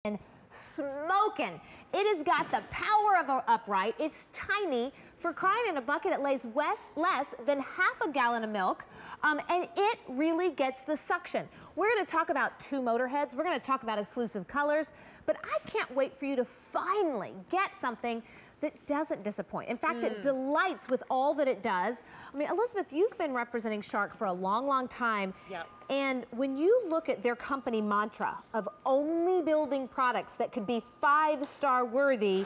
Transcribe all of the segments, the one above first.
and smoking. It has got the power of an upright. It's tiny. For crying in a bucket, it lays less than half a gallon of milk, and it really gets the suction. We're going to talk about two motor heads. We're going to talk about exclusive colors, but I can't wait for you to finally get something that doesn't disappoint. In fact, it delights with all that it does. I mean, Elizabeth, you've been representing Shark for a long, long time. Yep. And when you look at their company mantra of only building products that could be 5-star worthy,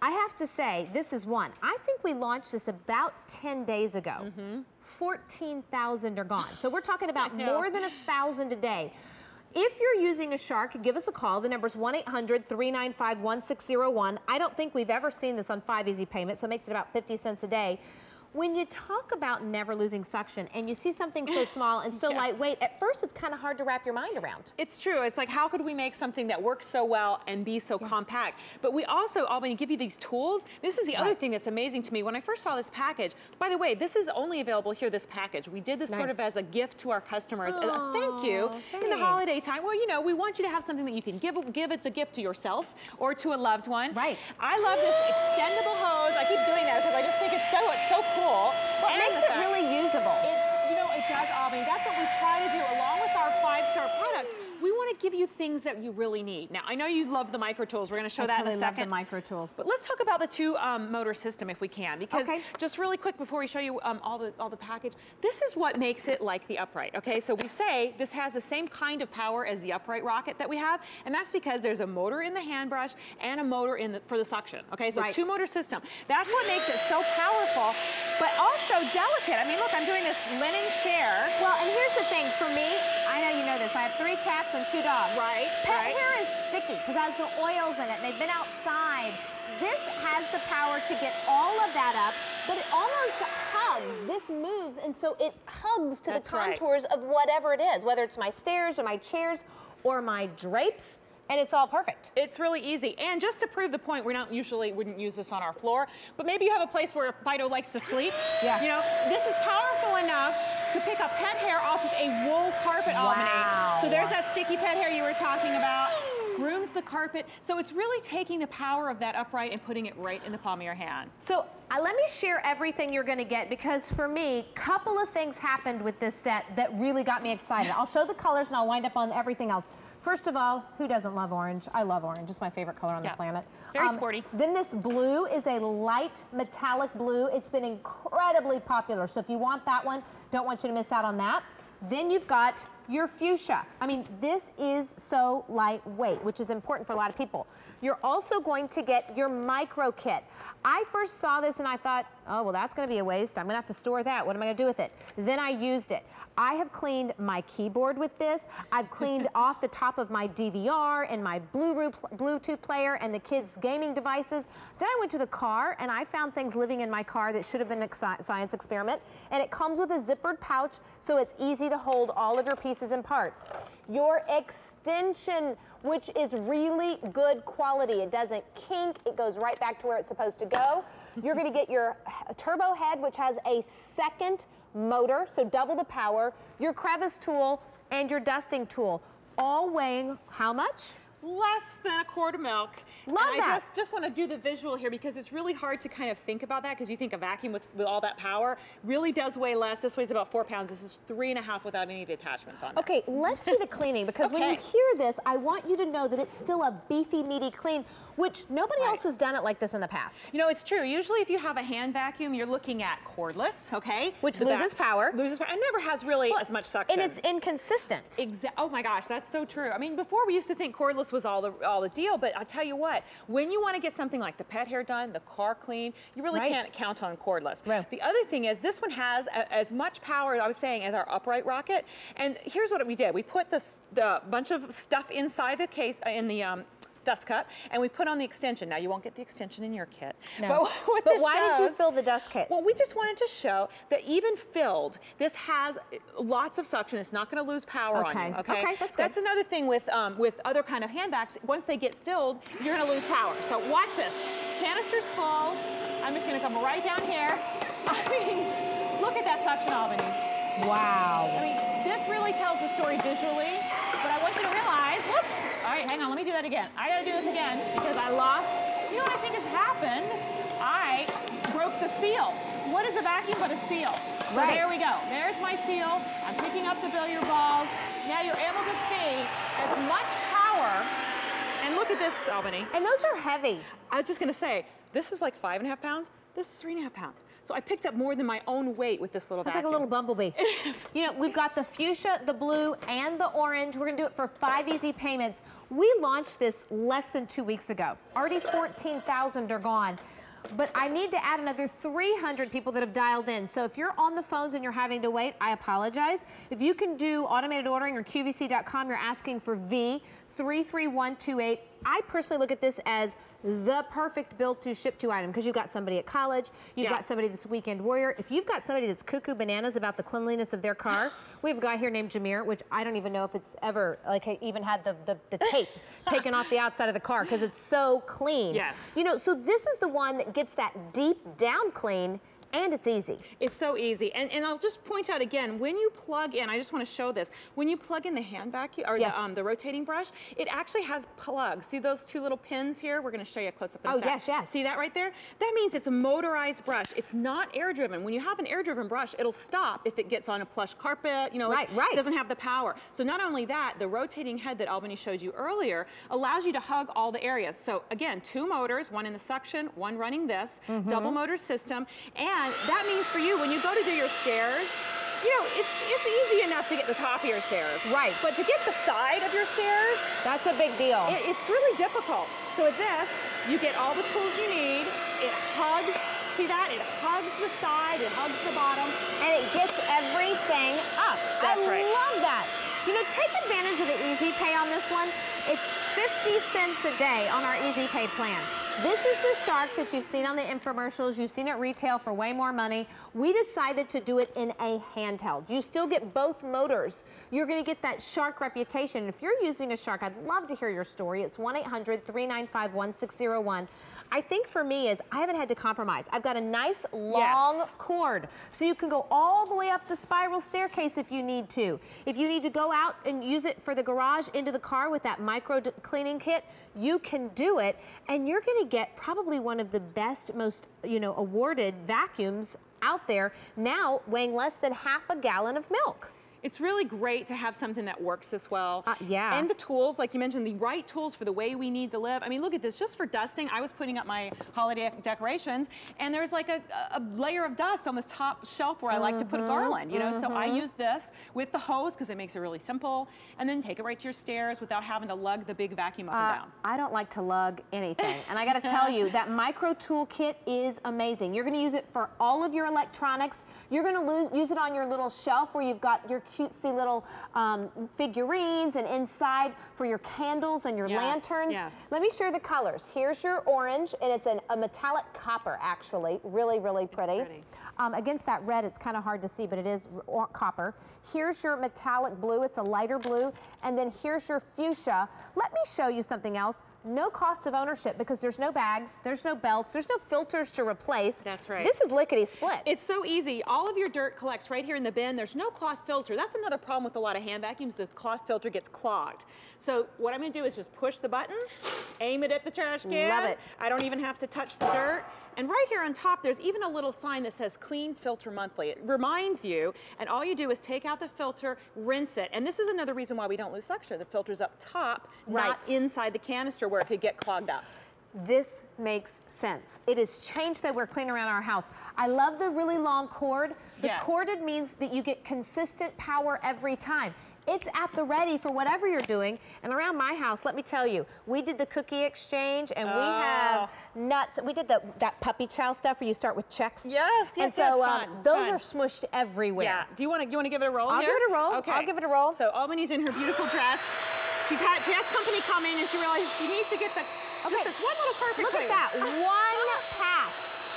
I have to say, this is one. I think we launched this about 10 days ago. 14,000 are gone. So we're talking about more than 1,000 a day. If you're using a Shark, give us a call. The number's 1-800-395-1601. I don't think we've ever seen this on 5 easy payments, so it makes it about 50 cents a day. When you talk about never losing suction and you see something so small and so lightweight, at first it's kind of hard to wrap your mind around. It's true. It's like, how could we make something that works so well and be so compact? But we also, Albany, give you these tools. This is the other thing that's amazing to me. When I first saw this package, by the way, this is only available here, this package. We did this sort of as a gift to our customers, as a thank you in the holiday time. Well, you know, we want you to have something that you can give as a gift to yourself or to a loved one. Right. I love this extendable hose. I keep doing that because I just think it's so cool. Well, it makes it really usable. You know, it does, Albany. That's what we try to do along with our 5-star products. We want to give you things that you really need. Now, I know you love the micro tools. We're going to show that in a second. I love the micro tools. But let's talk about the two motor system if we can, because just really quick before we show you all the package, this is what makes it like the upright. Okay, so we say this has the same kind of power as the upright rocket that we have, and that's because there's a motor in the hand brush and a motor for the suction. Okay, so two motor system. That's what makes it so powerful, but also delicate. I mean, look, I'm doing this linen chair. Well, and here's the thing for me. I know you know this. I have 3 cats and 2 dogs. Pet hair is sticky because it has the oils in it. And they've been outside. This has the power to get all of that up, but it almost hugs. This moves, and so it hugs to the contours of whatever it is, whether it's my stairs or my chairs or my drapes. And it's all perfect. It's really easy. And just to prove the point, we wouldn't use this on our floor, but maybe you have a place where Fido likes to sleep. You know, this is powerful enough to pick up pet hair off of a wool carpet, Albany. So there's that sticky pet hair you were talking about. Grooms the carpet. So it's really taking the power of that upright and putting it right in the palm of your hand. So let me share everything you're going to get, because for me, a couple of things happened with this set that really got me excited. I'll show the colors and I'll wind up on everything else. First of all, who doesn't love orange? I love orange. It's my favorite color on the planet. Very sporty. Then this blue is a light metallic blue. It's been incredibly popular. So if you want that one, don't want you to miss out on that. Then you've got your fuchsia. I mean, this is so lightweight, which is important for a lot of people. You're also going to get your micro kit. I first saw this and I thought, oh, well, that's going to be a waste. I'm going to have to store that. What am I going to do with it? Then I used it. I have cleaned my keyboard with this. I've cleaned off the top of my DVR and my Bluetooth player and the kids' gaming devices. Then I went to the car and I found things living in my car that should have been a science experiment. And it comes with a zippered pouch, so it's easy to hold all of your pieces and parts. Your extension, which is really good quality. It doesn't kink. It goes right back to where it's supposed to go. You're going to get your turbo head, which has a second motor, so double the power, your crevice tool, and your dusting tool, all weighing how much? Less than a quart of milk. Love and that. I just want to do the visual here because it's really hard to kind of think about that, because you think a vacuum with all that power really does weigh less. This weighs about 4 pounds. This is 3.5 without any attachments on it. Okay, let's see the cleaning, because when you hear this, I want you to know that it's still a beefy, meaty clean, which nobody else has done it like this in the past. You know, it's true. Usually if you have a hand vacuum, you're looking at cordless, okay? Which loses power. Loses power. It never has really as much suction. And it's inconsistent. Oh my gosh, that's so true. I mean, before we used to think cordless was all the deal, but I'll tell you what, when you want to get something like the pet hair done, the car clean, you really can't count on cordless. The other thing is this one has as much power, I was saying, as our upright rocket. And here's what we did. We put the bunch of stuff inside the case, in the dust cup, and we put on the extension. Now, you won't get the extension in your kit. No. But why did you fill the dust kit? Well, we just wanted to show that even filled, this has lots of suction. It's not going to lose power on you. Okay, that's good. That's another thing with other kind of hand vacs. Once they get filled, you're going to lose power. So watch this. Canister's full. I'm just going to come right down here. I mean, look at that suction, Albany. Wow. I mean, this really tells the story visually, but I want you to realize, whoops, right, hang on, let me do that again. I gotta do this again because I lost. You know what I think has happened? I broke the seal. What is a vacuum but a seal? So there we go. There's my seal. I'm picking up the billiard balls. Now you're able to see as much power. And look at this, Albany. And those are heavy. I was just gonna say, this is like 5.5 pounds. This is 3.5 pounds. So I picked up more than my own weight with this little vacuum. It's like a little bumblebee. It is. You know, we've got the fuchsia, the blue, and the orange. We're gonna do it for 5 easy payments. We launched this less than 2 weeks ago. Already 14,000 are gone. But I need to add another 300 people that have dialed in. So if you're on the phones and you're having to wait, I apologize. If you can do automated ordering or QVC.com, you're asking for V33128. I personally look at this as the perfect build to ship to item because you've got somebody at college, you've got somebody that's weekend warrior. If you've got somebody that's cuckoo bananas about the cleanliness of their car, we have a guy here named Jameer, which I don't even know if it's ever, like, even had the tape taken off the outside of the car because it's so clean. Yes. You know, so this is the one that gets that deep down clean. And it's easy. It's so easy. And I'll just point out again, when you plug in, I just want to show this, when you plug in the hand vacuum, or the rotating brush, it actually has plugs. See those two little pins here? We're going to show you a close-up in a sec. Yes, yes. See that right there? That means it's a motorized brush. It's not air-driven. When you have an air-driven brush, it'll stop if it gets on a plush carpet, you know, it doesn't have the power. So not only that, the rotating head that Albany showed you earlier allows you to hug all the areas. So again, 2 motors, one in the suction, one running this, double motor system, and that means for you, when you go to do your stairs, you know, it's easy enough to get the top of your stairs. Right. But to get the side of your stairs, that's a big deal. It's really difficult. So with this, you get all the tools you need. It hugs, see that? It hugs the side, it hugs the bottom. And it gets everything up. That's right. I love that. You know, take advantage of the Easy Pay on this one. It's 50 cents a day on our Easy Pay plan. This is the Shark that you've seen on the infomercials. You've seen it retail for way more money. We decided to do it in a handheld. You still get both motors. You're going to get that Shark reputation. If you're using a Shark, I'd love to hear your story. It's 1-800-395-1601. I think for me is I haven't had to compromise. I've got a nice long cord, so you can go all the way up the spiral staircase if you need to. If you need to go out and use it for the garage into the car with that micro cleaning kit, you can do it, and you're going to get probably one of the best, most, you know, awarded vacuums out there now, weighing less than half a gallon of milk. It's really great to have something that works this well. Yeah. And the tools, like you mentioned, the right tools for the way we need to live. I mean, look at this, just for dusting, I was putting up my holiday decorations, and there's like a layer of dust on this top shelf where I like to put a garland, you know? So I use this with the hose because it makes it really simple, and then take it right to your stairs without having to lug the big vacuum up and down. I don't like to lug anything. And I gotta tell you, that micro tool kit is amazing. You're gonna use it for all of your electronics. You're gonna use it on your little shelf where you've got your cutesy little figurines, and inside for your candles and your lanterns. Let me share the colors. Here's your orange, and it's a metallic copper, actually. Really, really pretty. Against that red, it's kind of hard to see, but it is copper. Here's your metallic blue. It's a lighter blue. And then here's your fuchsia. Let me show you something else. No cost of ownership because there's no bags, there's no belts, there's no filters to replace. That's right. This is lickety split. It's so easy. All of your dirt collects right here in the bin. There's no cloth filter. That's another problem with a lot of hand vacuums. The cloth filter gets clogged. So what I'm going to do is just push the button, aim it at the trash can. Love it. I don't even have to touch the dirt. And right here on top, there's even a little sign that says Clean Filter Monthly. It reminds you, and all you do is take out the filter, rinse it. And this is another reason why we don't lose suction. The filter's up top, not inside the canister where it could get clogged up. This makes sense. It has changed that we're cleaning around our house. I love the really long cord. The corded means that you get consistent power every time. It's at the ready for whatever you're doing. And around my house, let me tell you, we did the cookie exchange, and we have nuts. We did that puppy chow stuff where you start with checks. And so those are smushed everywhere. Do you want to give it a roll? I'll here? give it a roll. Okay. I'll give it a roll. So Albany's in her beautiful dress. She has company coming, and she realizes she needs to get just this one little carpet cleaner. Look at that, one pass.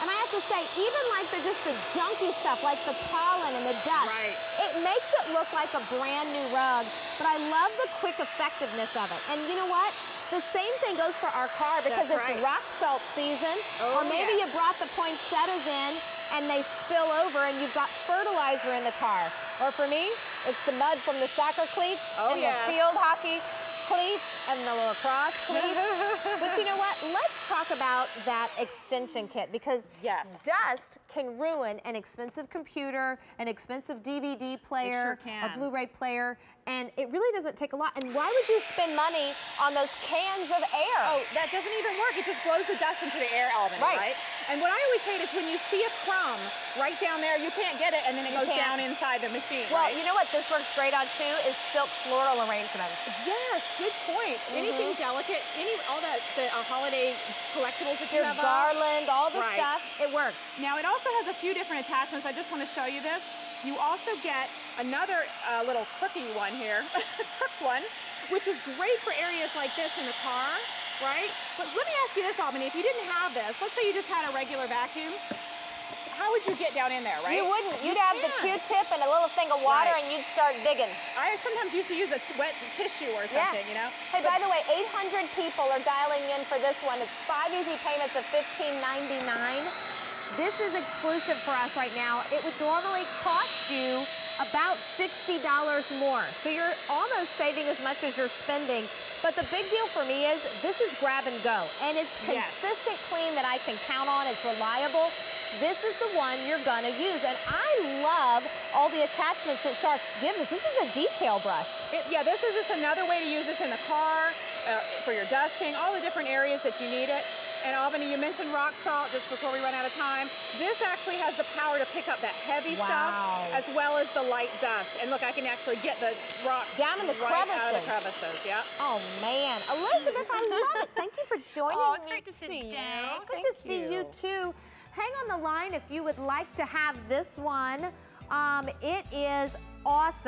And I have to say, even like just the junky stuff, like the pollen and the dust, it makes it look like a brand new rug. But I love the quick effectiveness of it. And you know what? The same thing goes for our car because it's rock salt season. Or maybe you brought the poinsettias in and they spill over and you've got fertilizer in the car. Or for me, it's the mud from the soccer cleats and the field hockey. cleats and the lacrosse cleats. But you know what? Let's talk about that extension kit, because dust can ruin an expensive computer, an expensive DVD player, a Blu-ray player, and it really doesn't take a lot. And why would you spend money on those cans of air? Oh, that doesn't even work. It just blows the dust into the air, Albany, right? And what I always hate is when you see a crumb right down there, you can't get it, and then it goes down inside the machine. Well, you know what this works great on too is silk floral arrangements. Yes, good point. Anything delicate, all the holiday collectibles that you have, garland, all the stuff, it works. Now it also has a few different attachments. I just want to show you this. You also get another little crooky one here, crooked one, which is great for areas like this in the car, right? But let me ask you this, Albany, if you didn't have this, let's say you just had a regular vacuum, how would you get down in there, right? You wouldn't. You'd have the Q-tip and a little thing of water and you'd start digging. I sometimes used to use a wet tissue or something, you know? Hey, by the way, 800 people are dialing in for this one. It's 5 easy payments of $15.99. This is exclusive for us right now. It would normally cost you about $60 more. So you're almost saving as much as you're spending. But the big deal for me is this is grab and go. And it's consistent clean that I can count on. It's reliable. This is the one you're gonna use. And I love all the attachments that Sharks give us. This is a detail brush. This is just another way to use this in the car, for your dusting, all the different areas that you need it. And Albany, you mentioned rock salt just before we run out of time. This actually has the power to pick up that heavy stuff as well as the light dust. And look, I can actually get the rocks down in the crevices. Out of the crevices. Oh man, Elizabeth, I love it. Thank you for joining me it's great to see you. Good to see you too. Hang on the line if you would like to have this one. It is awesome.